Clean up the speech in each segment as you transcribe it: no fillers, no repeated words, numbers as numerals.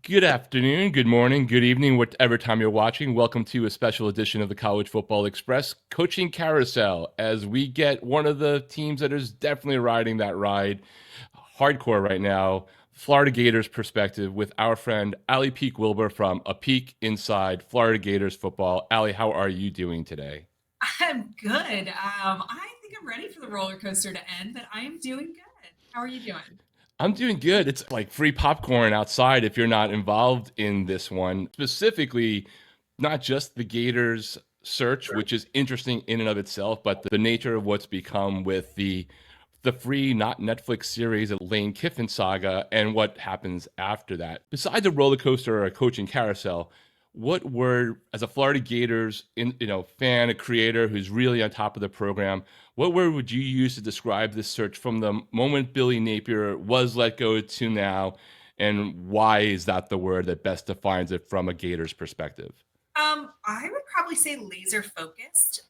Good afternoon, good morning, good evening, whatever time you're watching. Welcome to a special edition of the College Football Express Coaching Carousel as we get one of the teams that is definitely riding that ride hardcore right now, Florida Gators perspective with our friend Ali Peek Wilbur from A Peek Inside Florida Gators Football. Ali, how are you doing today? I'm good. I think I'm ready for the roller coaster to end, but I am doing good. How are you doing? I'm doing good. It's like free popcorn outside if you're not involved in this one. Specifically, not just the Gators search, which is interesting in and of itself, but the nature of what's become with the free, not Netflix series, Lane Kiffin saga, and what happens after that. Besides a roller coaster or a coaching carousel, what were, as a Florida Gators fan, a creator who's really on top of the program, what word would you use to describe this search from the moment Billy Napier was let go to now, and why is that the word that best defines it from a Gators perspective? I would probably say laser focused.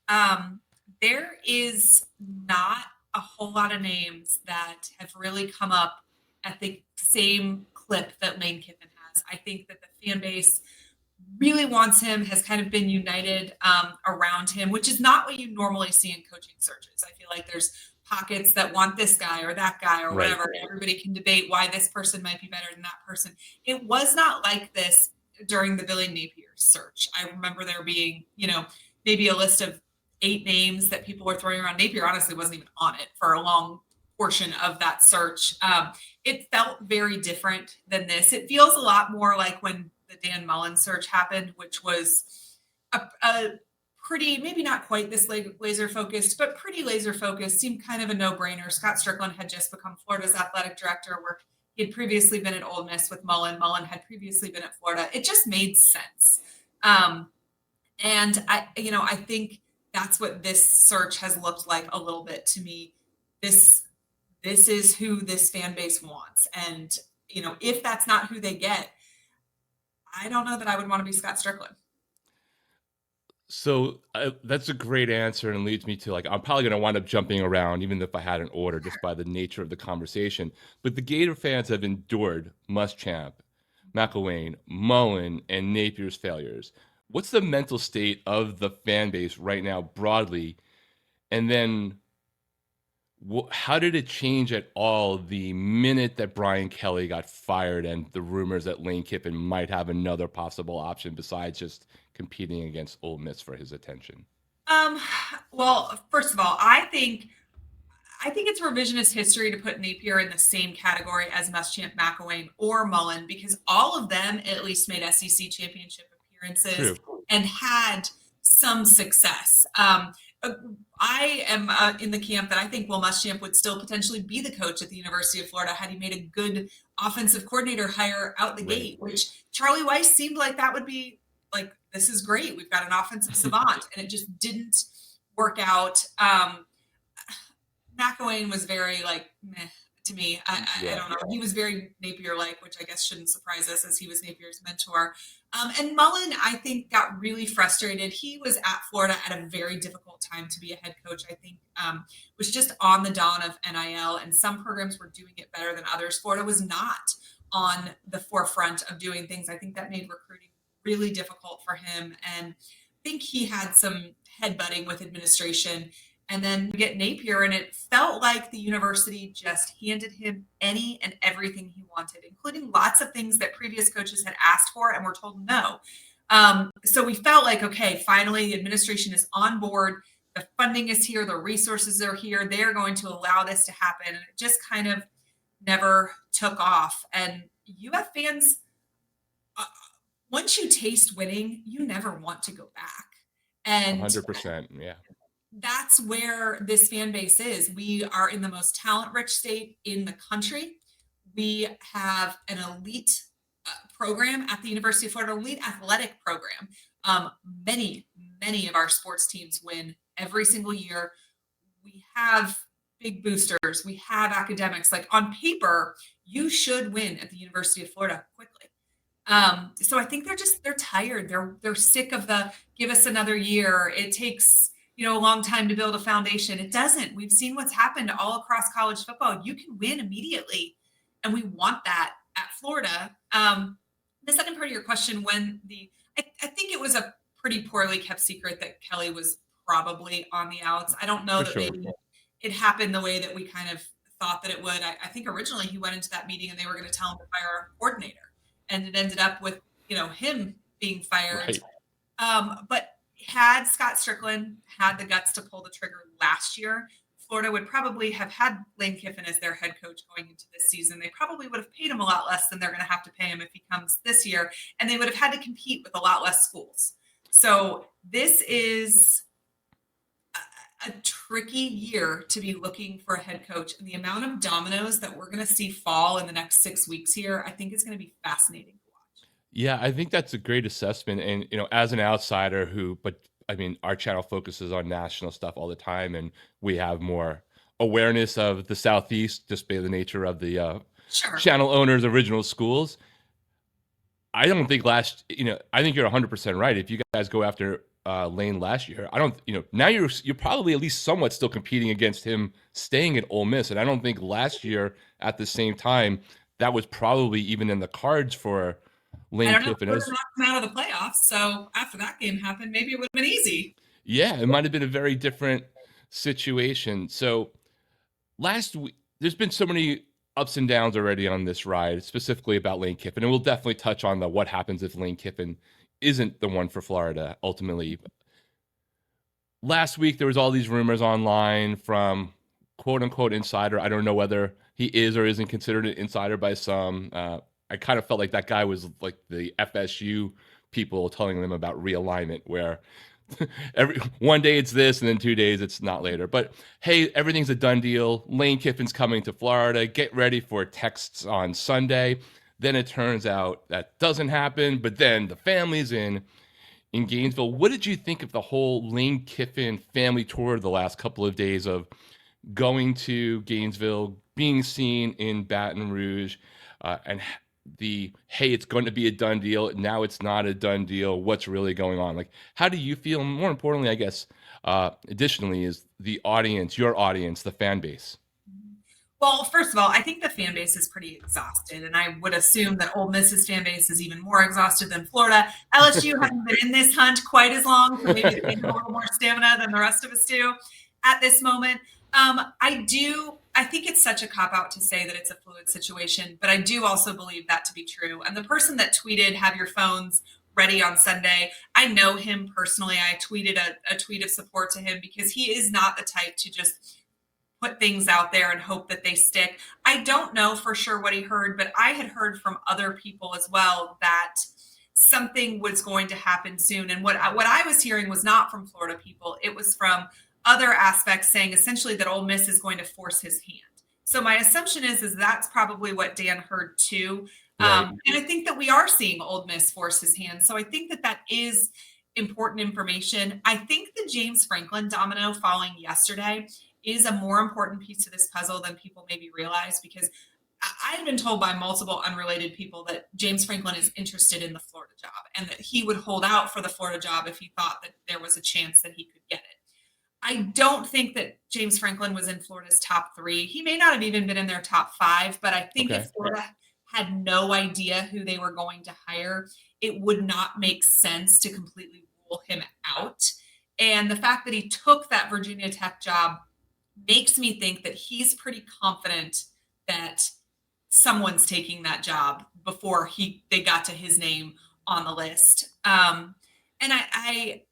There is not a whole lot of names that have really come up at the same clip that Lane Kiffin has. I think that the fan base really wants him, has kind of been united around him, which is not what you normally see in coaching searches. I feel like there's pockets that want this guy or that guy or Right. whatever. And everybody can debate why this person might be better than that person. It was not like this during the Billy Napier search. I remember there being, maybe a list of 8 names that people were throwing around. Napier honestly wasn't even on it for a long portion of that search. It felt very different than this. It feels a lot more like when the Dan Mullen search happened, which was a pretty, maybe not quite this laser focused, but pretty laser focused, seemed kind of a no brainer. Scott Strickland had just become Florida's athletic director, where he had previously been at Ole Miss with Mullen. Mullen had previously been at Florida. It just made sense. Um, and I think that's what this search has looked like a little bit to me. This this is who this fan base wants. And if that's not who they get, I don't know that I would want to be Scott Strickland. So that's a great answer and leads me to like I'm probably going to wind up jumping around even if I had an order just by the nature of the conversation. But the Gator fans have endured Muschamp, McElwain, Mullen, and Napier's failures. What's the mental state of the fan base right now broadly? And then how did it change at all the minute that Brian Kelly got fired and the rumors that Lane Kiffin might have another possible option besides just competing against Ole Miss for his attention? Um, well, first of all, I think it's revisionist history to put Napier in the same category as Muschamp, McElwain, or Mullen because all of them at least made SEC championship appearances True. and had some success. Uh, I am in the camp that I think Will Muschamp would still potentially be the coach at the University of Florida had he made a good offensive coordinator hire out the Right. gate, which Charlie Weiss seemed like that would be like, this is great. We've got an offensive savant, and it just didn't work out. McElwain was very like meh to me. I Yeah. don't know. He was very Napier like, which I guess shouldn't surprise us as he was Napier's mentor. And Mullen, I think, got really frustrated. He was at Florida at a very difficult time to be a head coach. I think was just on the dawn of NIL, and some programs were doing it better than others. Florida was not on the forefront of doing things. I think that made recruiting really difficult for him, and I think he had some headbutting with administration. And then we get Napier, and it felt like the university just handed him any and everything he wanted, including lots of things that previous coaches had asked for and were told no. So we felt like, okay, finally the administration is on board. The funding is here. The resources are here. They are going to allow this to happen. And it just kind of never took off. And UF fans, uh, once you taste winning, you never want to go back. And 100%. Yeah. that's where this fan base is. We are in the most talent rich state in the country. We have an elite program at the University of Florida, elite athletic program. Many, many of our sports teams win every single year. We have big boosters. We have academics. Like on paper, you should win at the University of Florida quickly. So I think they're tired. They're sick of the give us another year. It takes a long time to build a foundation. It doesn't. We've seen what's happened all across college football. You can win immediately, and we want that at Florida. The second part of your question, I think it was a pretty poorly kept secret that Kelly was probably on the outs. I don't know For that sure. maybe it happened the way that we kind of thought that it would. I think originally he went into that meeting and they were going to tell him to fire our coordinator, and it ended up with him being fired. Right. But had Scott Strickland had the guts to pull the trigger last year, Florida would probably have had Lane Kiffin as their head coach going into this season. They probably would have paid him a lot less than they're going to have to pay him if he comes this year, and they would have had to compete with a lot less schools. So this is a tricky year to be looking for a head coach, and the amount of dominoes that we're going to see fall in the next 6 weeks here, I think is going to be fascinating to watch. Yeah, I think that's a great assessment. And, as an outsider but I mean, our channel focuses on national stuff all the time, and we have more awareness of the Southeast just by the nature of the Sure. channel owners' original schools. I don't think I think you're 100% right. If you guys go after Lane last year, I don't, now you're probably at least somewhat still competing against him staying at Ole Miss. And I don't think last year at the same time, that was probably even in the cards for Lane Kiffin. Florida knocked them out of the playoffs, so after that game happened, maybe it would have been easy. Yeah, it might have been a very different situation. So last week, there's been so many ups and downs already on this ride, specifically about Lane Kiffin, and we'll definitely touch on what happens if Lane Kiffin isn't the one for Florida ultimately. Last week, there was all these rumors online from quote unquote insider. I don't know whether he is or isn't considered an insider by some. I kind of felt like that guy was like the FSU people telling them about realignment, where one day it's this and then 2 days it's not later. But hey, everything's a done deal. Lane Kiffin's coming to Florida. Get ready for texts on Sunday. Then it turns out that doesn't happen, but then the family's in Gainesville. What did you think of the whole Lane Kiffin family tour the last couple of days of going to Gainesville, being seen in Baton Rouge, and hey, it's going to be a done deal. Now it's not a done deal. What's really going on? Like, how do you feel? More importantly, I guess, additionally, is the audience, your audience, the fan base? Well, first of all, I think the fan base is pretty exhausted, and I would assume that Ole Miss's fan base is even more exhausted than Florida. LSU hasn't been in this hunt quite as long, so maybe they have a little more stamina than the rest of us do at this moment. I think it's such a cop-out to say that it's a fluid situation, but I do also believe that to be true. And the person that tweeted, "Have your phones ready on Sunday," I know him personally. I tweeted a tweet of support to him because he is not the type to just put things out there and hope that they stick. I don't know for sure what he heard, but I had heard from other people as well that something was going to happen soon. And what I was hearing was not from Florida people. It was from other aspects saying essentially that Ole Miss is going to force his hand. So my assumption is that's probably what Dan heard too. Right. And I think that we are seeing Ole Miss force his hand. So I think that is important information. I think the James Franklin domino falling yesterday is a more important piece to this puzzle than people maybe realize, because I've been told by multiple unrelated people that James Franklin is interested in the Florida job and that he would hold out for the Florida job if he thought that there was a chance that he could get it. I don't think that James Franklin was in Florida's top 3. He may not have even been in their top 5, but I think if Florida had no idea who they were going to hire, it would not make sense to completely rule him out. And the fact that he took that Virginia Tech job makes me think that he's pretty confident that someone's taking that job before they got to his name on the list. And I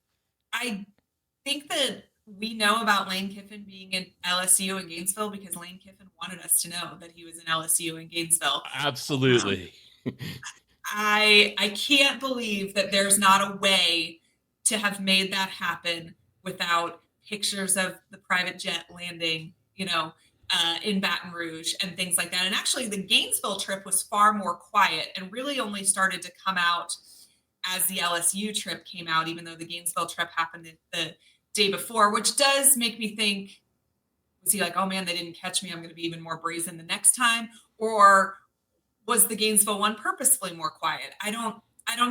think that we know about Lane Kiffin being in LSU and Gainesville because Lane Kiffin wanted us to know that he was in LSU and Gainesville. Absolutely. I can't believe that there's not a way to have made that happen without pictures of the private jet landing, in Baton Rouge and things like that. And actually the Gainesville trip was far more quiet and really only started to come out as the LSU trip came out, even though the Gainesville trip happened the day before, which does make me think, was he like, oh man, they didn't catch me, I'm going to be even more brazen the next time? Or was the Gainesville one purposefully more quiet? I don't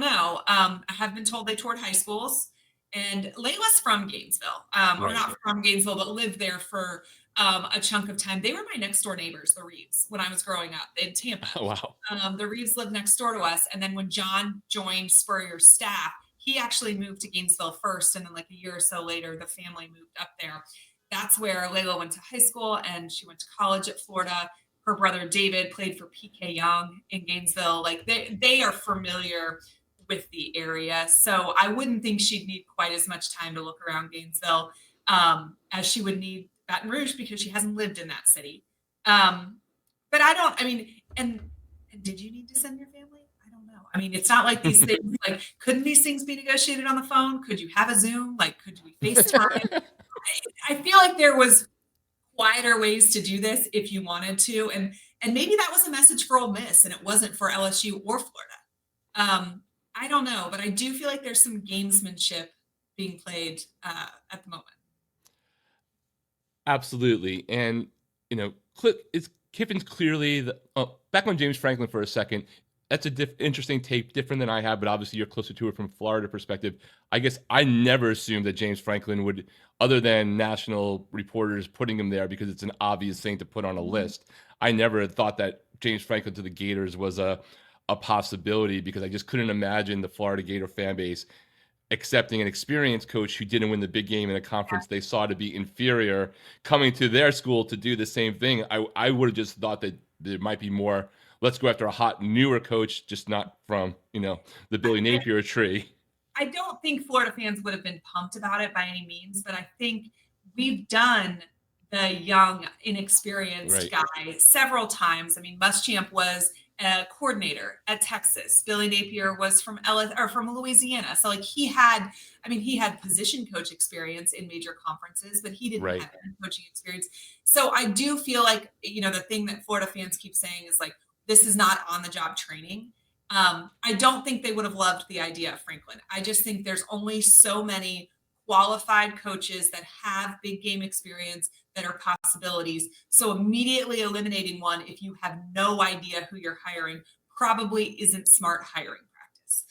know. I have been told they toured high schools And Layla's from Gainesville, or Right. not from Gainesville, but lived there for a chunk of time. They were my next door neighbors, the Reeves, when I was growing up in Tampa. Oh, wow. The Reeves lived next door to us. And then when John joined Spurrier's staff, he actually moved to Gainesville first. And then, like a year or so later, the family moved up there. That's where Layla went to high school and she went to college at Florida. Her brother David played for PK Young in Gainesville. Like they are familiar with the area. So I wouldn't think she'd need quite as much time to look around Gainesville as she would need Baton Rouge because she hasn't lived in that city. Um, but I don't, I mean, and did you need to send your family? I don't know. I mean, it's not like these things, like, couldn't these things be negotiated on the phone? Could you have a Zoom? Like, could we FaceTime? I feel like there was quieter ways to do this if you wanted to. And maybe that was a message for Ole Miss and it wasn't for LSU or Florida. I don't know, but I do feel like there's some gamesmanship being played at the moment. Absolutely. And, it's Kiffin's clearly back on James Franklin for a second. That's a interesting take, different than I have, but obviously you're closer to it from Florida perspective. I guess I never assumed that James Franklin would, other than national reporters putting him there because it's an obvious thing to put on a list. I never thought that James Franklin to the Gators was a possibility because I just couldn't imagine the Florida Gator fan base accepting an experienced coach who didn't win the big game in a conference they saw to be inferior coming to their school to do the same thing. I would have just thought that there might be more, let's go after a hot newer coach, just not from, the Billy Napier tree. I don't think Florida fans would have been pumped about it by any means, but I think we've done the young, inexperienced Right. guy several times. I mean, Muschamp was a coordinator at Texas. Billy Napier was from from Louisiana. So like he had position coach experience in major conferences, but he didn't Right. have any coaching experience. So I do feel like, the thing that Florida fans keep saying is like, this is not on the job training. I don't think they would have loved the idea of Franklin. I just think there's only so many qualified coaches that have big game experience that are possibilities. So immediately eliminating one if you have no idea who you're hiring probably isn't smart hiring practice.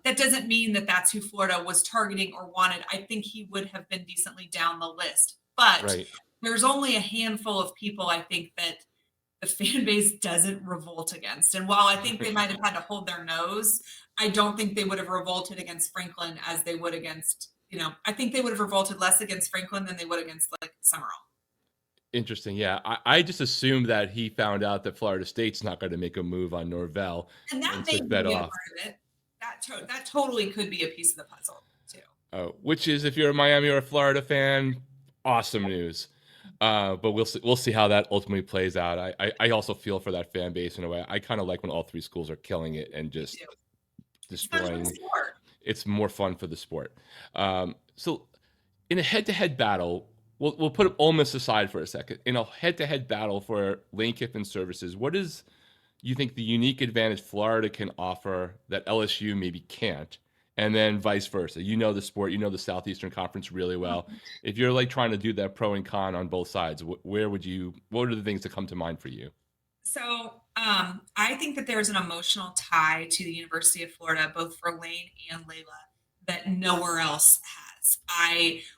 That doesn't mean that that's who Florida was targeting or wanted. I think he would have been decently down the list, but Right. there's only a handful of people I think that the fan base doesn't revolt against. And while I think they might have had to hold their nose, I don't think they would have revolted against Franklin as they would against, I think they would have revolted less against Franklin than they would against like Summerall. Interesting. Yeah. I just assumed that he found out that Florida State's not going to make a move on Norvell And that and may took be that a off. part of it. That totally could be a piece of the puzzle too. Which is, if you're a Miami or a Florida fan, awesome news. But we'll see how that ultimately plays out. I also feel for that fan base in a way. I kind of like when all three schools are killing it and just destroying. It's more fun for the sport. So in a head-to-head battle, we'll put Ole Miss aside for a second. In a head-to-head battle for Lane Kiffin services, what is you think the unique advantage Florida can offer that LSU maybe can't? And then vice versa. You know the sport, you know the Southeastern Conference really well. If you're like trying to do that pro and con on both sides, what are the things that come to mind for you? So I think that there's an emotional tie to the University of Florida, both for Lane and Layla, that nowhere else has.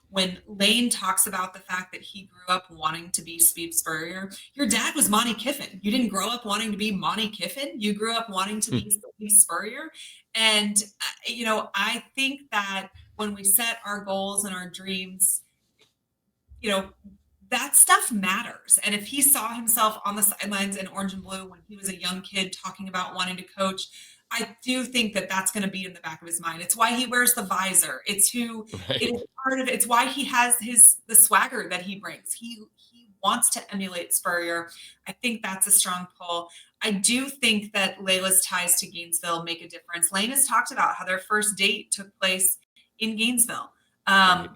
When Lane talks about the fact that he grew up wanting to be Steve Spurrier, your dad was Monty Kiffin. You didn't grow up wanting to be Monty Kiffin. You grew up wanting to be Steve Spurrier. And, I think that when we set our goals and our dreams, that stuff matters. And if he saw himself on the sidelines in orange and blue when he was a young kid talking about wanting to coach, I do think that that's going to be in the back of his mind. It's why he wears the visor. It's Right. it is part of it. It's why he has the swagger that he brings. He wants to emulate Spurrier. I think that's a strong pull. I do think that Layla's ties to Gainesville make a difference. Lane has talked about how their first date took place in Gainesville. Right.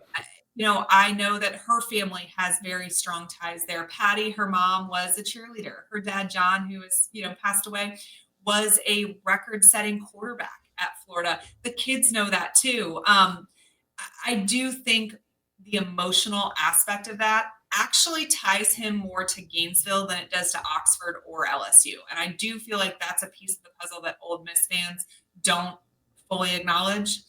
I know that her family has very strong ties there. Patty, her mom, was a cheerleader. Her dad, John, who is, passed away, was a record-setting quarterback at Florida. The kids know that too. I do think the emotional aspect of that actually ties him more to Gainesville than it does to Oxford or LSU. And I do feel like that's a piece of the puzzle that Ole Miss fans don't fully acknowledge.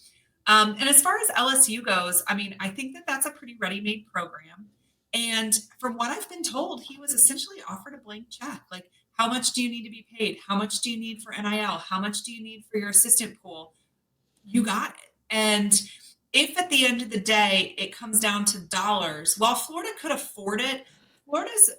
And as far as LSU goes, I mean, I think that that's a pretty ready-made program. And from what I've been told, he was essentially offered a blank check. Like, how much do you need to be paid? How much do you need for NIL? How much do you need for your assistant pool? You got it. And if at the end of the day it comes down to dollars, while Florida could afford it, Florida's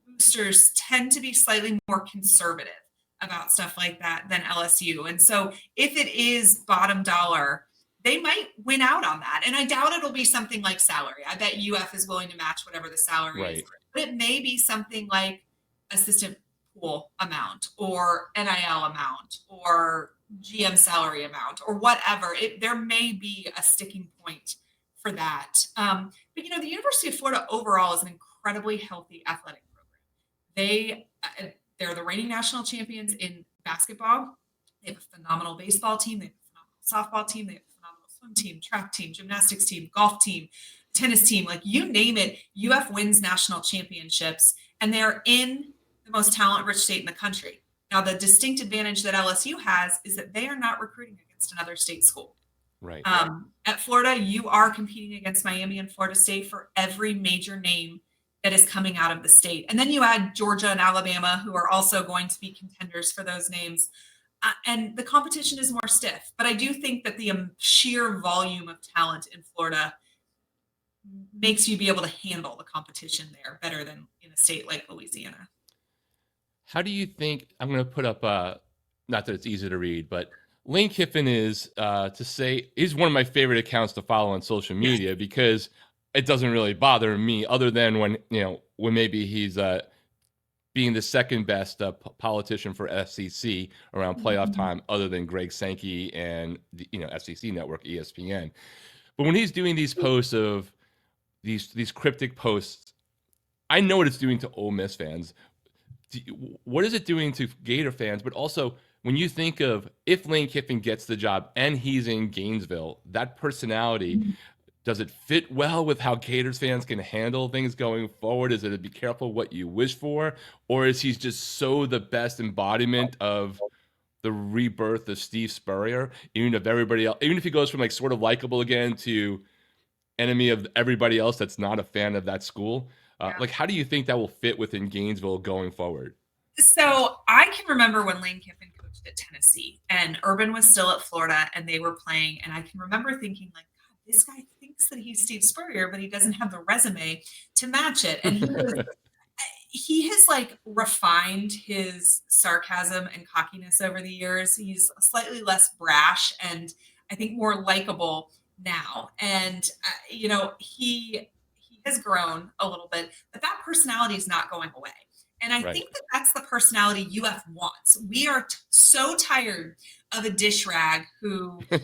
boosters tend to be slightly more conservative about stuff like that than LSU. And so if it is bottom dollar, they might win out on that. And I doubt it'll be something like salary. I bet UF is willing to match whatever the salary is. Right. But it may be something like assistant pool amount or NIL amount or GM salary amount or whatever. There may be a sticking point for that. But the University of Florida overall is an incredibly healthy athletic program. They're the reigning national champions in basketball. They have a phenomenal baseball team. They have a phenomenal softball team. They have a phenomenal swim team, track team, gymnastics team, golf team, tennis team. Like, you name it, UF wins national championships, and they're in the most talent-rich state in the country. Now, the distinct advantage that LSU has is that they are not recruiting against another state school. Right. At Florida, you are competing against Miami and Florida State for every major name that is coming out of the state. And then you add Georgia and Alabama, who are also going to be contenders for those names. And the competition is more stiff. But I do think that the sheer volume of talent in Florida makes you be able to handle the competition there better than in a state like Louisiana. How do you think, I'm going to put up, not that it's easy to read, but Lane Kiffin is one of my favorite accounts to follow on social media because it doesn't really bother me other than when maybe he's being the second best politician for FCC around playoff time other than Greg Sankey and the FCC network, ESPN. But when he's doing these posts of these cryptic posts, I know what it's doing to Ole Miss fans. What is it doing to Gator fans? But also, when you think of if Lane Kiffin gets the job and he's in Gainesville, that personality, does it fit well with how Gators fans can handle things going forward? Is it to be careful what you wish for? Or is he just so the best embodiment of the rebirth of Steve Spurrier? Even if he goes from like sort of likable again to enemy of everybody else that's not a fan of that school. Like, how do you think that will fit within Gainesville going forward? So I can remember when Lane Kiffin coached at Tennessee and Urban was still at Florida and they were playing. And I can remember thinking, like, God, this guy thinks that he's Steve Spurrier, but he doesn't have the resume to match it. And he has like refined his sarcasm and cockiness over the years. He's slightly less brash and I think more likable now. And, he has grown a little bit, but that personality is not going away. And I think that that's the personality UF wants. We are so tired of a dish rag who has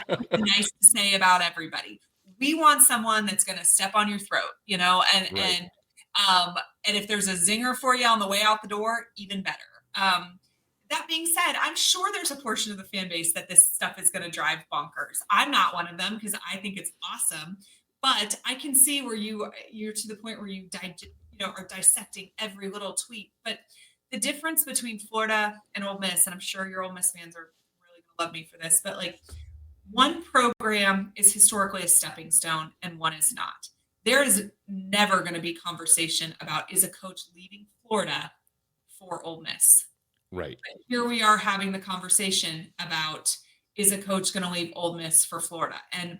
something nice to say about everybody. We want someone that's going to step on your throat, and if there's a zinger for you on the way out the door, even better. That being said, I'm sure there's a portion of the fan base that this stuff is going to drive bonkers. I'm not one of them because I think it's awesome. But I can see where you're to the point where you are dissecting every little tweet. But the difference between Florida and Ole Miss, and I'm sure your Ole Miss fans are really going to love me for this, but like one program is historically a stepping stone and one is not. There is never going to be conversation about is a coach leaving Florida for Ole Miss. Right. But here we are having the conversation about is a coach going to leave Ole Miss for Florida? And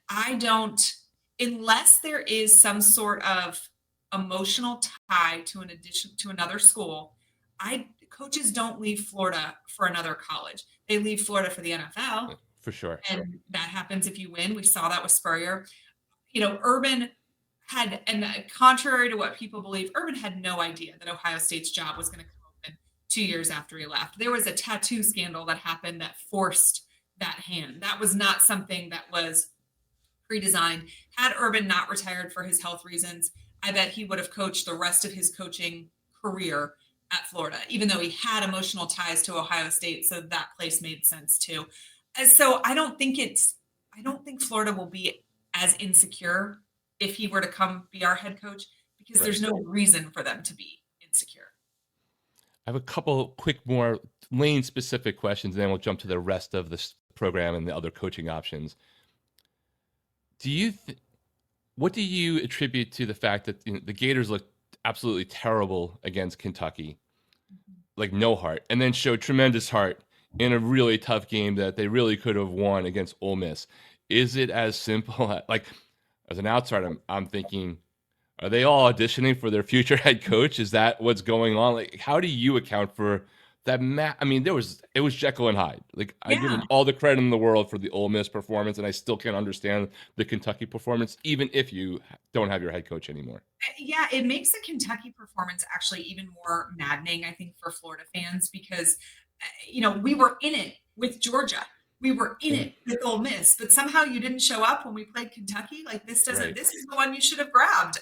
I don't, unless there is some sort of emotional tie to another school, coaches don't leave Florida for another college. They leave Florida for the NFL. For sure. And that happens if you win. We saw that with Spurrier. Urban had, and contrary to what people believe, Urban had no idea that Ohio State's job was going to come open 2 years after he left. There was a tattoo scandal that happened that forced that hand. That was not something that was pre-designed. Had Urban not retired for his health reasons, I bet he would have coached the rest of his coaching career at Florida, even though he had emotional ties to Ohio State. So that place made sense too. And so I don't think Florida will be as insecure if he were to come be our head coach, because there's no reason for them to be insecure. I have a couple quick more Lane specific questions, and then we'll jump to the rest of the program and the other coaching options. What do you attribute to the fact that the Gators looked absolutely terrible against Kentucky, like no heart, and then showed tremendous heart in a really tough game that they really could have won against Ole Miss? Is it as simple like, as an outsider, I'm thinking, are they all auditioning for their future head coach? Is that what's going on? Like, how do you account for that? I mean, it was Jekyll and Hyde. Like, I give them all the credit in the world for the Ole Miss performance, and I still can't understand the Kentucky performance, even if you don't have your head coach anymore. Yeah, it makes the Kentucky performance actually even more maddening, I think, for Florida fans because, we were in it with Georgia. We were in it with Ole Miss, but somehow you didn't show up when we played Kentucky. Like this Right. this is the one you should have grabbed.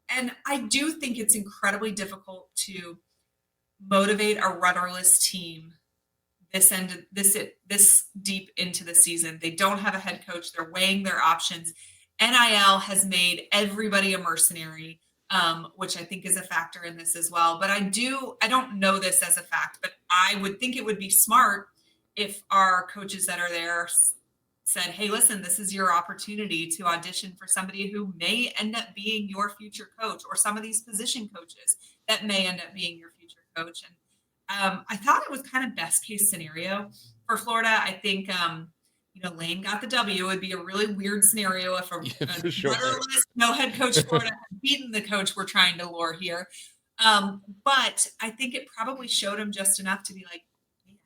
And I do think it's incredibly difficult to motivate a rudderless team this deep into the season. They don't have a head coach. They're weighing their options. NIL has made everybody a mercenary, which I think is a factor in this as well. But I don't know this as a fact, but I would think it would be smart if our coaches that are there said, hey, listen, this is your opportunity to audition for somebody who may end up being your future coach, or some of these position coaches that may end up being your future coach. And I thought it was kind of best case scenario for Florida. I think, Lane got the W. It would be a really weird scenario if a Sure. no head coach Florida had beaten the coach we're trying to lure here. But I think it probably showed him just enough to be like, man,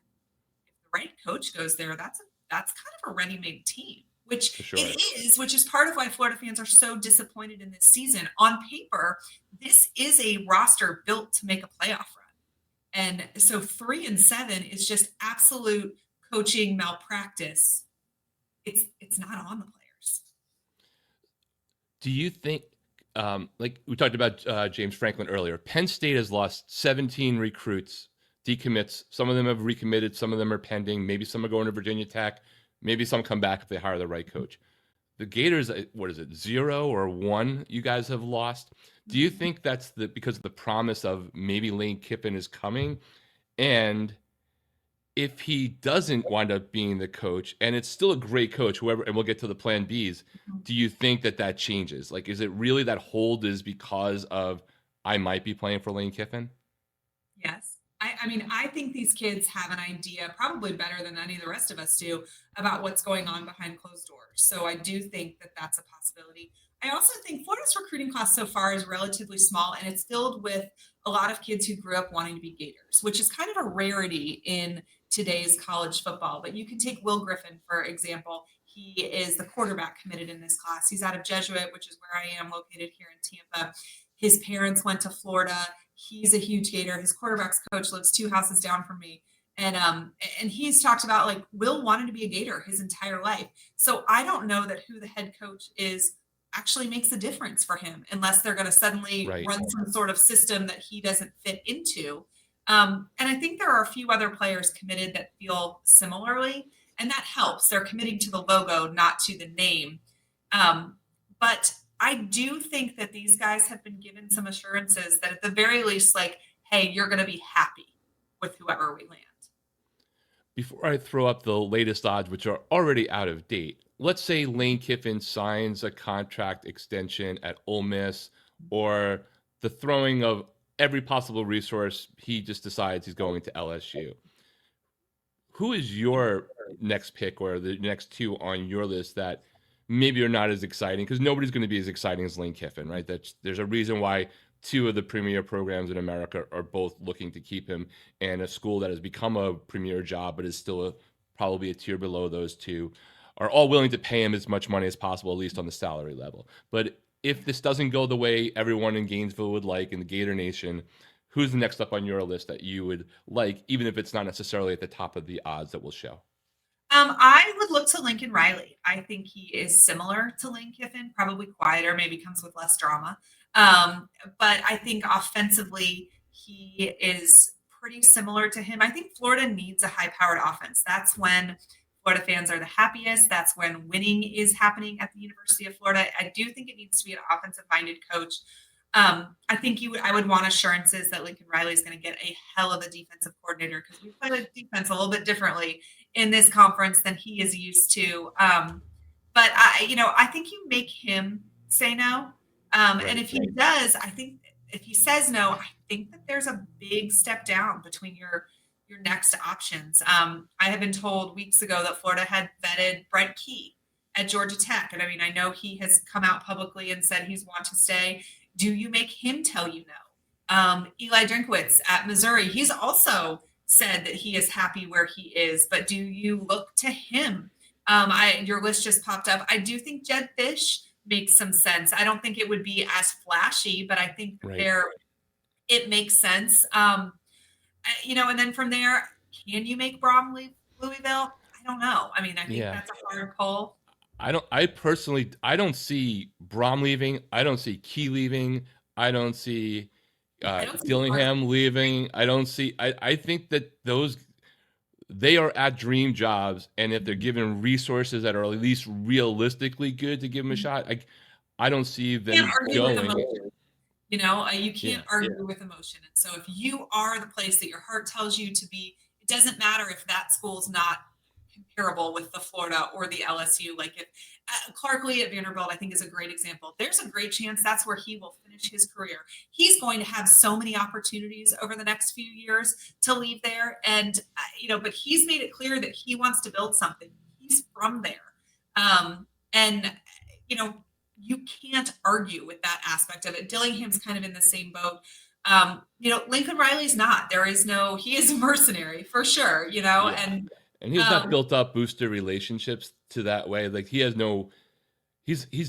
if the right coach goes there, that's kind of a ready-made team, which it is, which is part of why Florida fans are so disappointed in this season. On paper, this is a roster built to make a playoff run. And so 3-7 is just absolute coaching malpractice. It's not on the players. Do you think, like we talked about James Franklin earlier, Penn State has lost 17 recruits, decommits. Some of them have recommitted. Some of them are pending. Maybe some are going to Virginia Tech. Maybe some come back if they hire the right coach. The Gators, what is it, 0 or 1 you guys have lost? Do you think that's because of the promise of maybe Lane Kiffin is coming? And if he doesn't wind up being the coach, and it's still a great coach, whoever, and we'll get to the plan Bs, do you think that changes? Like, is it really that hold is because of I might be playing for Lane Kiffin? Yes. I mean, I think these kids have an idea, probably better than any of the rest of us do, about what's going on behind closed doors. So I do think that that's a possibility. I also think Florida's recruiting class so far is relatively small, and it's filled with a lot of kids who grew up wanting to be Gators, which is kind of a rarity in today's college football. But you can take Will Griffin, for example. He is the quarterback committed in this class. He's out of Jesuit, which is where I am located here in Tampa. His parents went to Florida. He's a huge Gator. His quarterback's coach lives 2 houses down from me. And he's talked about, like, Will wanted to be a Gator his entire life. So I don't know that who the head coach is actually makes a difference for him unless they're going to suddenly run some sort of system that he doesn't fit into. And I think there are a few other players committed that feel similarly, and that helps. They're committing to the logo, not to the name. But I do think that these guys have been given some assurances that at the very least, like, hey, you're going to be happy with whoever we land. Before I throw up the latest odds, which are already out of date, let's say Lane Kiffin signs a contract extension at Ole Miss, or the throwing of every possible resource, he just decides he's going to LSU. Who is your next pick, or the next 2 on your list that maybe are not as exciting? Because nobody's going to be as exciting as Lane Kiffin, right? There's a reason why 2 of the premier programs in America are both looking to keep him, and a school that has become a premier job but is still probably a tier below those 2 are all willing to pay him as much money as possible, at least on the salary level. But if this doesn't go the way everyone in Gainesville would like, in the Gator Nation, who's the next up on your list that you would like, even if it's not necessarily at the top of the odds that we'll show? I would look to Lincoln Riley. I think he is similar to Lane Kiffin, probably quieter, maybe comes with less drama. But I think offensively, he is pretty similar to him. I think Florida needs a high-powered offense. That's when Florida fans are the happiest. That's when winning is happening at the University of Florida. I do think it needs to be an offensive-minded coach. I think I would want assurances that Lincoln Riley is going to get a hell of a defensive coordinator, because we play the defense a little bit differently in this conference than he is used to. But I think you make him say no. And if he does, I think if he says no, I think that there's a big step down between your next options. I have been told weeks ago that Florida had vetted Brent Key at Georgia Tech. And I mean, I know he has come out publicly and said he's want to stay. Do you make him tell you no? Eli Drinkwitz at Missouri, he's also said that he is happy where he is, but do you look to him? Your list just popped up. I do think Jedd Fisch makes some sense. I don't think it would be as flashy, but I think it makes sense. And then from there, can you make Brom leave Louisville? I don't know. I mean, I think that's a hard pull. I don't see Brom leaving. I don't see Key leaving. I don't see Dillingham leaving. I think that they are at dream jobs, and if they're given resources that are at least realistically good to give them a shot, I don't see them going. You can't argue with emotion. And so if you are the place that your heart tells you to be, it doesn't matter if that school's not comparable with the Florida or the LSU. Like if Clark Lee at Vanderbilt, I think is a great example. There's a great chance that's where he will finish his career. He's going to have so many opportunities over the next few years to leave there. And, but he's made it clear that he wants to build something. He's from there. You can't argue with that aspect of it. Dillingham's kind of in the same boat. Lincoln Riley's not. He is a mercenary for sure, and he's not built up booster relationships to that way. Like he's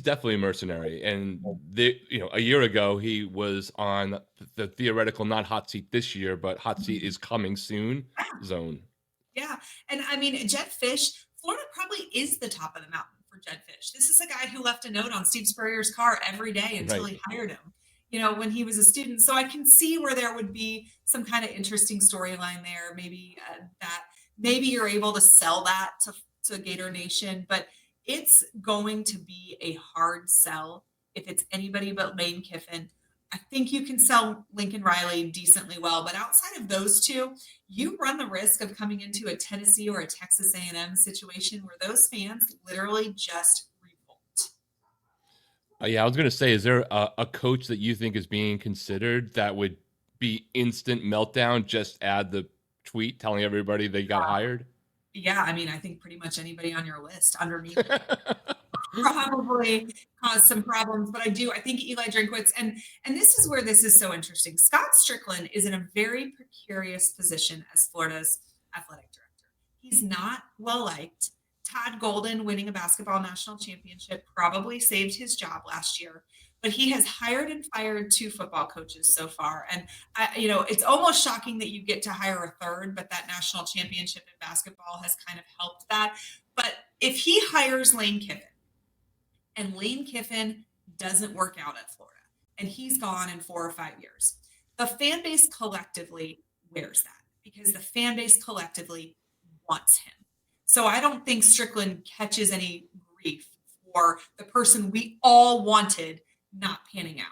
definitely a mercenary. And a year ago he was on the theoretical, not hot seat this year, but hot seat is coming soon zone. Yeah. And I mean, Jedd Fisch, Florida probably is the top of the mountain for Jedd Fisch. This is a guy who left a note on Steve Spurrier's car every day until he hired him, when he was a student. So I can see where there would be some kind of interesting storyline there. Maybe you're able to sell that to Gator Nation, but it's going to be a hard sell if it's anybody but Lane Kiffin. I think you can sell Lincoln Riley decently well, but outside of those two, you run the risk of coming into a Tennessee or a Texas A&M situation where those fans literally just revolt. I was going to say, is there a coach that you think is being considered that would be instant meltdown? Just add the tweet telling everybody they got hired? Yeah, I mean, I think pretty much anybody on your list underneath probably cause some problems. But I think Eli Drinkwitz, and this is where this is so interesting. Scott Strickland is in a very precarious position as Florida's athletic director. He's not well liked. Todd Golden winning a basketball national championship probably saved his job last year. But he has hired and fired 2 football coaches so far. And, it's almost shocking that you get to hire a third, but that national championship in basketball has kind of helped that. But if he hires Lane Kiffin and Lane Kiffin doesn't work out at Florida and he's gone in 4 or 5 years, the fan base collectively wears that because the fan base collectively wants him. So I don't think Strickland catches any grief for the person we all wanted not panning out.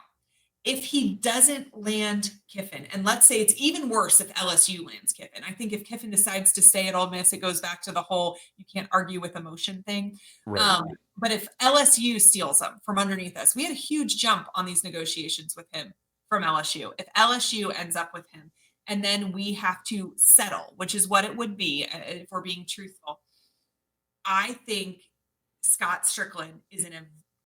If he doesn't land Kiffin, and let's say it's even worse if LSU lands Kiffin. I think if Kiffin decides to stay at Ole Miss, it goes back to the whole you can't argue with emotion thing. Right. But if LSU steals him from underneath us, we had a huge jump on these negotiations with him from LSU. If LSU ends up with him, and then we have to settle, which is what it would be if we're being truthful, I think Scott Strickland is in a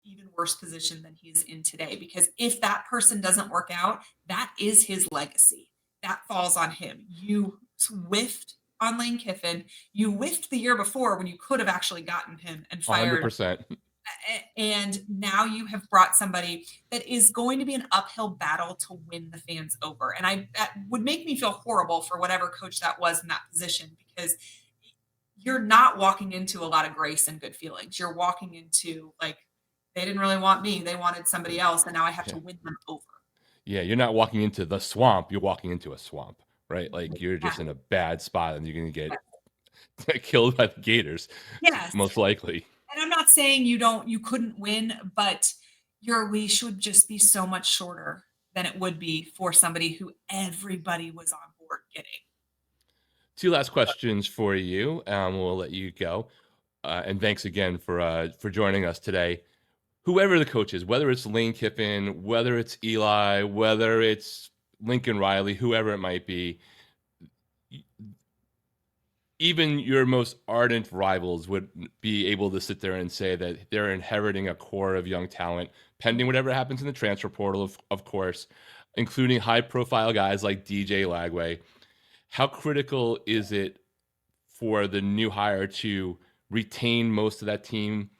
even worse position than he's in today, because if that person doesn't work out, that is his legacy. That falls on him. You whiffed on Lane Kiffin. You whiffed the year before when you could have actually gotten him and fired. 100%. And now you have brought somebody that is going to be an uphill battle to win the fans over. And that would make me feel horrible for whatever coach that was in that position, because you're not walking into a lot of grace and good feelings. You're walking into they didn't really want me. They wanted somebody else. And now I have to win them over. Yeah. You're not walking into the swamp. You're walking into a swamp, right? Like you're just in a bad spot and you're going to get killed by the Gators. Yes. Most likely. And I'm not saying you couldn't win, but your leash would just be so much shorter than it would be for somebody who everybody was on board getting. Two last questions for you. We'll let you go. And thanks again for joining us today. Whoever the coach is, whether it's Lane Kiffin, whether it's Eli, whether it's Lincoln Riley, whoever it might be, even your most ardent rivals would be able to sit there and say that they're inheriting a core of young talent, pending whatever happens in the transfer portal, of course, including high-profile guys like DJ Lagway. How critical is it for the new hire to retain most of that team?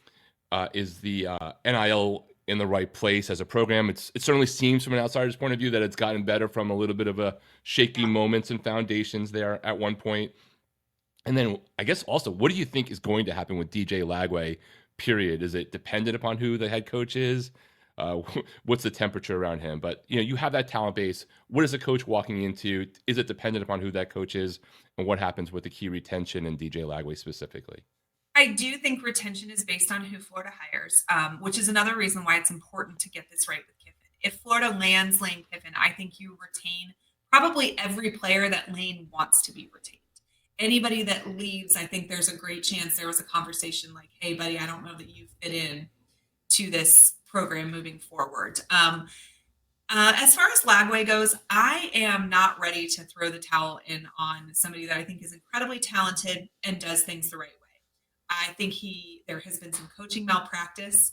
Is the NIL in the right place as a program? It certainly seems from an outsider's point of view that it's gotten better from a little bit of a shaky moments and foundations there at one point. And then I guess also, what do you think is going to happen with DJ Lagway, period? Is it dependent upon who the head coach is? What's the temperature around him? But, you have that talent base. What is a coach walking into? Is it dependent upon who that coach is? And what happens with the key retention and DJ Lagway specifically? I do think retention is based on who Florida hires, which is another reason why it's important to get this right with Kiffin. If Florida lands Lane Kiffin, I think you retain probably every player that Lane wants to be retained. Anybody that leaves, I think there's a great chance there was a conversation like, hey, buddy, I don't know that you fit in to this program moving forward. As far as Lagway goes, I am not ready to throw the towel in on somebody that I think is incredibly talented and does things the right way. I think there has been some coaching malpractice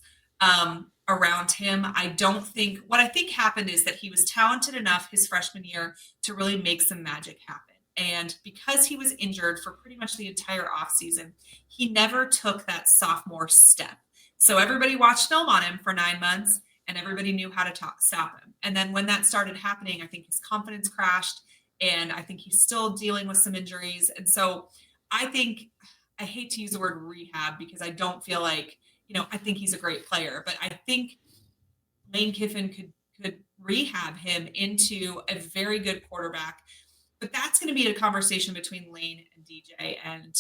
around him. What I think happened is that he was talented enough his freshman year to really make some magic happen. And because he was injured for pretty much the entire offseason, he never took that sophomore step. So everybody watched film on him for 9 months and everybody knew how to stop him. And then when that started happening, I think his confidence crashed and I think he's still dealing with some injuries. And so I hate to use the word rehab because I don't feel like, I think he's a great player, but I think Lane Kiffin could rehab him into a very good quarterback. But that's going to be a conversation between Lane and DJ. And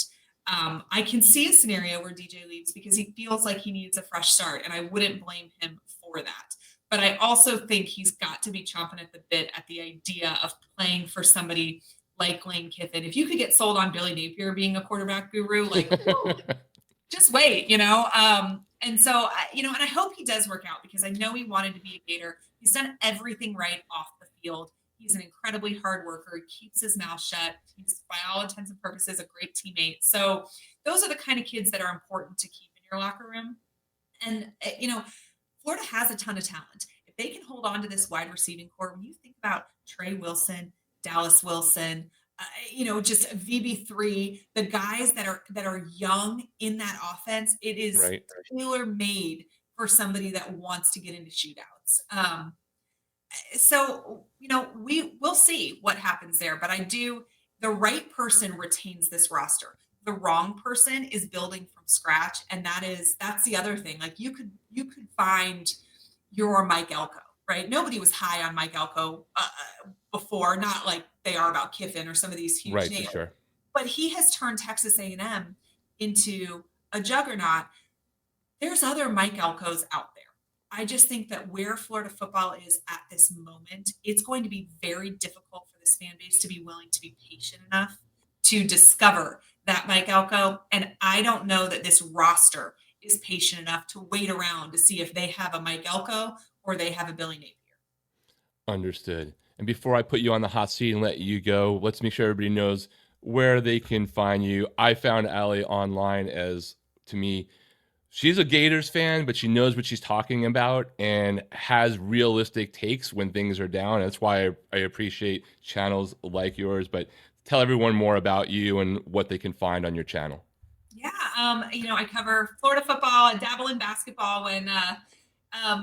I can see a scenario where DJ leaves because he feels like he needs a fresh start. And I wouldn't blame him for that. But I also think he's got to be chomping at the bit at the idea of playing for somebody like Lane Kiffin. If you could get sold on Billy Napier being a quarterback guru, just wait, And so, and I hope he does work out because I know he wanted to be a Gator. He's done everything right off the field. He's an incredibly hard worker. He keeps his mouth shut. He's, by all intents and purposes, a great teammate. So those are the kind of kids that are important to keep in your locker room. And, Florida has a ton of talent. If they can hold on to this wide receiving core, when you think about Trey Wilson, Dallas Wilson, just VB3, the guys that are young in that offense, it is Right. tailor-made for somebody that wants to get into shootouts. So, we'll see what happens there, but the right person retains this roster. The wrong person is building from scratch. And that's the other thing. Like you could find your Mike Elko, right? Nobody was high on Mike Elko before, not like they are about Kiffin or some of these huge names. For sure. But he has turned Texas A&M into a juggernaut. There's other Mike Elkos out there. I just think that where Florida football is at this moment, it's going to be very difficult for this fan base to be willing to be patient enough to discover that Mike Elko. And I don't know that this roster is patient enough to wait around to see if they have a Mike Elko or they have a Billy Napier. Understood. And before I put you on the hot seat and let you go, let's make sure everybody knows where they can find you. I found Ali online as, to me, she's a Gators fan, but she knows what she's talking about and has realistic takes when things are down. That's why I appreciate channels like yours. But tell everyone more about you and what they can find on your channel. Yeah, I cover Florida football and dabble in basketball when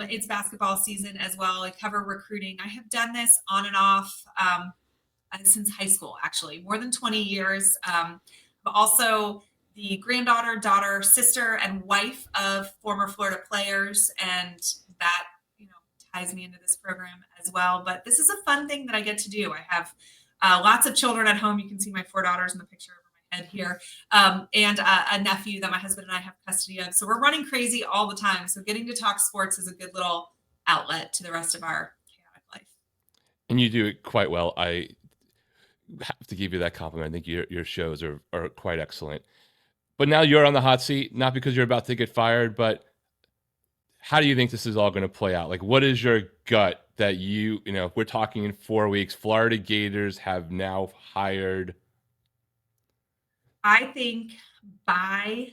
it's basketball season as well. I cover recruiting. I have done this on and off since high school, actually, more than 20 years. But also the granddaughter, daughter, sister, and wife of former Florida players. And that, ties me into this program as well. But this is a fun thing that I get to do. I have lots of children at home. You can see my 4 daughters in the picture over my head here. And a nephew that my husband and I have custody of. So we're running crazy all the time. So getting to talk sports is a good little outlet to the rest of our chaotic life. And you do it quite well. have to give you that compliment. I think your shows are quite excellent. But now you're on the hot seat, not because you're about to get fired, but how do you think this is all going to play out? Like, what is your gut that if we're talking in 4 weeks, Florida Gators have now hired? I think by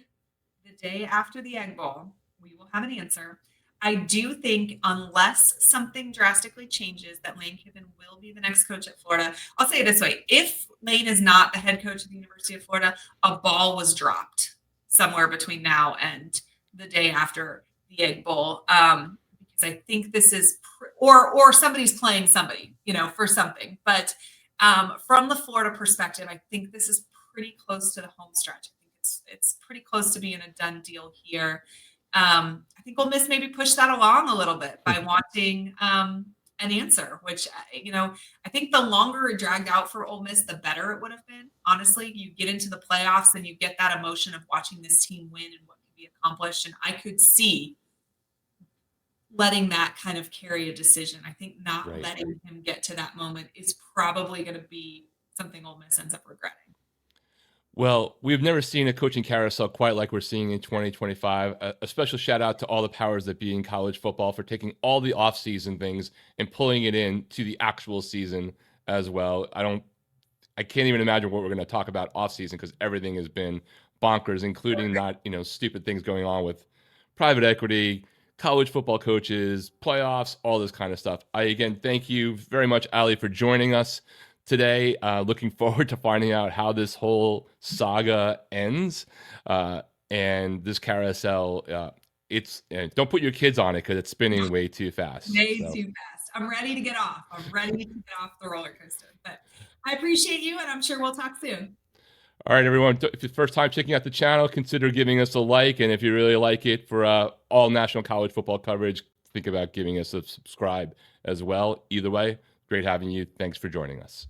the day after the Egg Bowl, we will have an answer. I do think unless something drastically changes, that Lane Kiffin will be the next coach at Florida. I'll say it this way. If Lane is not the head coach of the University of Florida, a ball was dropped somewhere between now and the day after the Egg Bowl. Because I think this is, or somebody's playing somebody, for something. But from the Florida perspective, I think this is pretty close to the home stretch. I think it's pretty close to being a done deal here. I think Ole Miss maybe pushed that along a little bit by wanting an answer, which, I think the longer it dragged out for Ole Miss, the better it would have been. Honestly, you get into the playoffs and you get that emotion of watching this team win and what can be accomplished. And I could see letting that kind of carry a decision. I think not letting him get to that moment is probably going to be something Ole Miss ends up regretting. Well, we've never seen a coaching carousel quite like we're seeing in 2025. A special shout out to all the powers that be in college football for taking all the off-season things and pulling it in to the actual season as well. I can't even imagine what we're going to talk about off-season because everything has been bonkers, including not, stupid things going on with private equity, college football coaches, playoffs, all this kind of stuff. Again, thank you very much, Ali, for joining us today. Looking forward to finding out how this whole saga ends. And this carousel, don't put your kids on it because it's spinning way too fast. Way too fast. I'm ready to get off. I'm ready to get off the roller coaster. But I appreciate you, and I'm sure we'll talk soon. All right, everyone. If it's the first time checking out the channel, consider giving us a like. And if you really like it for all national college football coverage, think about giving us a subscribe as well. Either way, great having you. Thanks for joining us.